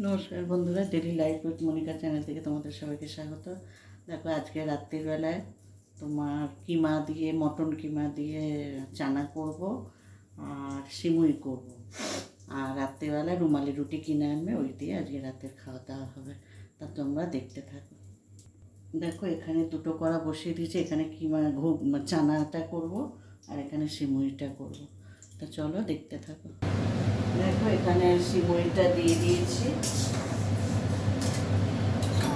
নমস্কার বন্ধুরা, daily life with Monica channel থেকে তোমাদের সবাইকে স্বাগত। দেখো, আজকে রাত্রিবেলায় তোমার কিমা দিয়ে, মটন কিমা দিয়ে চানা করব আর সিমুই করব। আর রাত্রিবেলায় রুমালি রুটি কিনে আনবে, ওই দিয়ে আজকে রাতের খাওয়া দাওয়া হবে। তা তোমরা দেখতে থাকো। দেখো, এখানে দুটো কড়া বসিয়ে দিয়েছি। এখানে কিমা চানাটা করব আর এখানে সিমুইটা করব। তা চলো দেখতে থাকো। দেখো, এখানে সিমুইটা দিয়ে দিয়েছি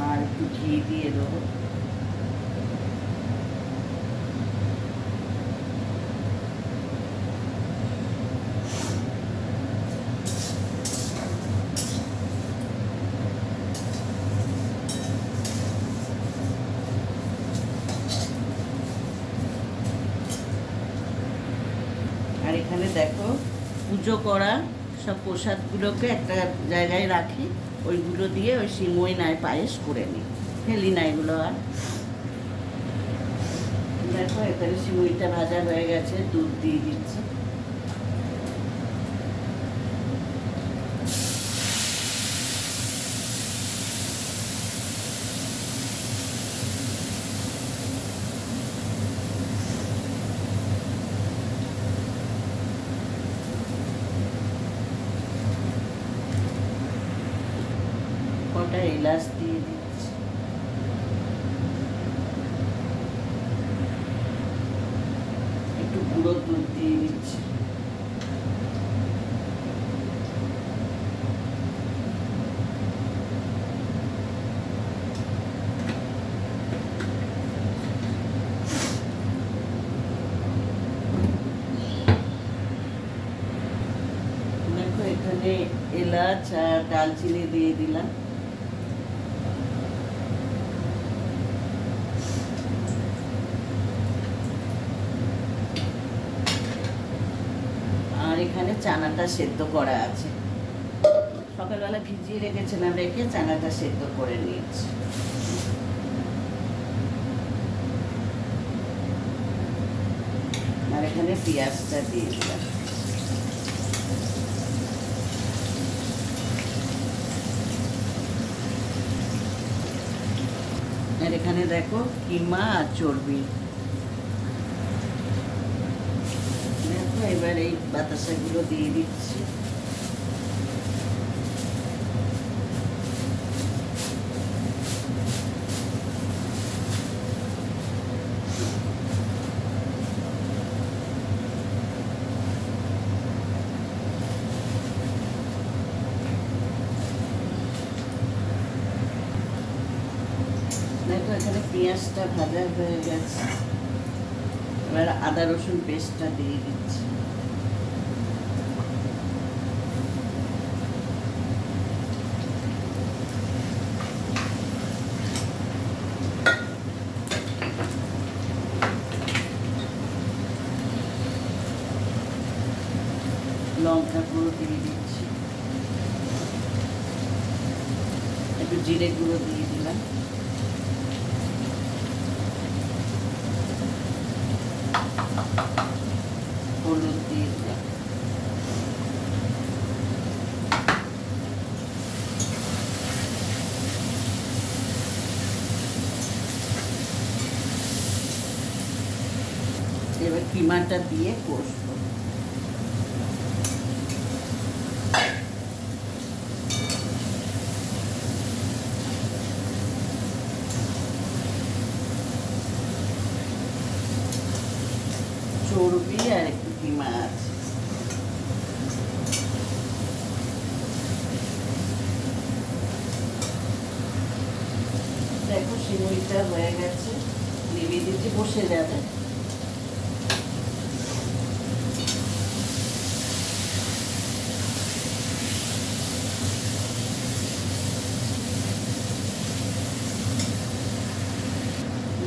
আর একটু ঘি দিয়ে দেবো। আর এখানে দেখো, পুজো করা সব প্রসাদগুলোকে একটা জায়গায় রাখি, ওইগুলো দিয়ে ওই সিমুই নাই পায়েস করে নিই, ফেলি না এগুলো। আর দেখো, এখানে সিমুইটা ভাজা হয়ে গেছে, দুধ দিয়ে দিচ্ছি। কটা এলাচ দিয়ে দিচ্ছি। একটু গুঁড়ো দুধ দিয়ে দিচ্ছি। দেখো, এখানে এলাচ আর দালচিনি দিয়ে দিলাম। আর এখানে চানাটা সেদ্ধ করা আছে, সকালবেলা ভিজিয়ে রেখেছিলাম, রেখে চানাটা সেদ্ধ করে নিয়েছি। আর এখানে পেঁয়াজটা দিয়ে দিলাম। আর এখানে দেখো, কিমা আর চর্বি। দেখো, এবার এই বাতাসাগুলো দিয়ে দিচ্ছি। দেখো, এখানে পেঁয়াজটা ভাজা হয়ে গেছে। এবার আদা রসুন পেস্টটা দিয়ে দিচ্ছি। লঙ্কা গুঁড়ো দিয়ে দিচ্ছি। একটু জিরে গুঁড়ো দিয়ে দিলাম। হলুদ দিয়ে দিলাম। এবার কিমাটা দিয়ে কষবো। চর্বি আর একটু কিমা আছে। দেখো, সিমুইটা হয়ে গেছে, নেড়ে দিচ্ছি, বসে যাবে।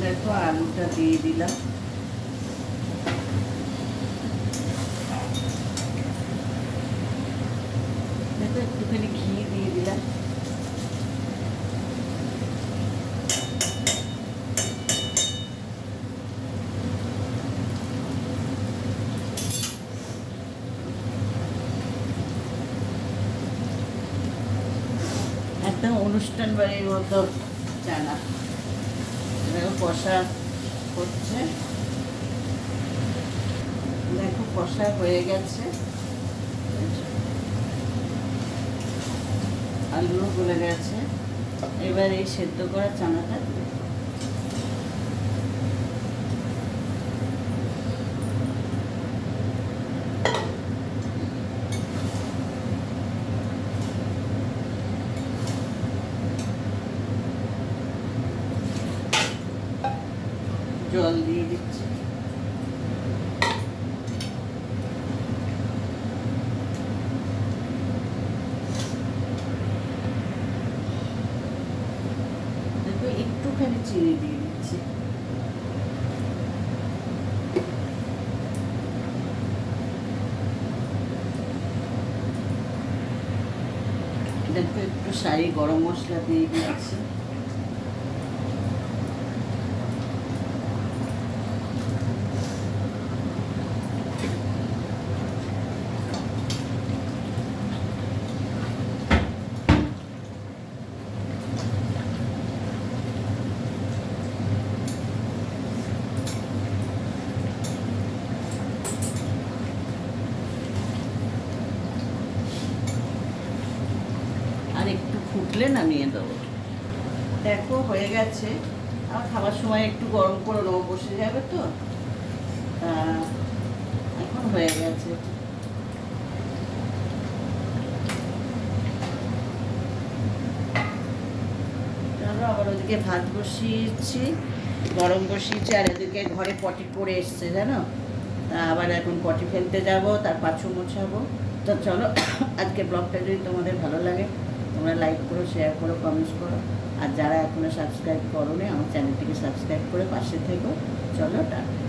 দেখো, আলুটা দিয়ে দিলাম। দেখো, একটুখানি ঘি দিয়ে দিলাম। একদম অনুষ্ঠান বাড়ির মতো চানা। দেখো কষা হচ্ছে, দেখো কষা হয়ে গেছে, আলুও গলে গেছে। এবার এই সেদ্ধ করা চানাটা জল দিয়ে দিচ্ছি। দেখো একটুখানি চিনি দিয়ে দিচ্ছি। দেখো একটু সারি গরম মশলা দিয়ে দিচ্ছি। আর একটু ফুটলে নামিয়ে দেবো। দেখো হয়ে গেছে, আর খাবার সময় একটু গরম করে নেবো, বসে যাবে তো। এখন হয়ে গেছে। চলো আবার ওদিকে ভাত বসিয়েছি, গরম বসিয়েছি, আর এদিকে ঘরে পটি পড়ে এসছে জানো। আবার এখন পটি ফেলতে যাব, তার পাছু মোছাবো। তো চলো, আজকে ব্লগটা যদি তোমাদের ভালো লাগে তোমরা লাইক করো, শেয়ার করো, কমেন্টস করো। আর যারা এখনো সাবস্ক্রাইব করোনি আমার চ্যানেলটিকে সাবস্ক্রাইব করে পাশে থেকো। চলো টাটা।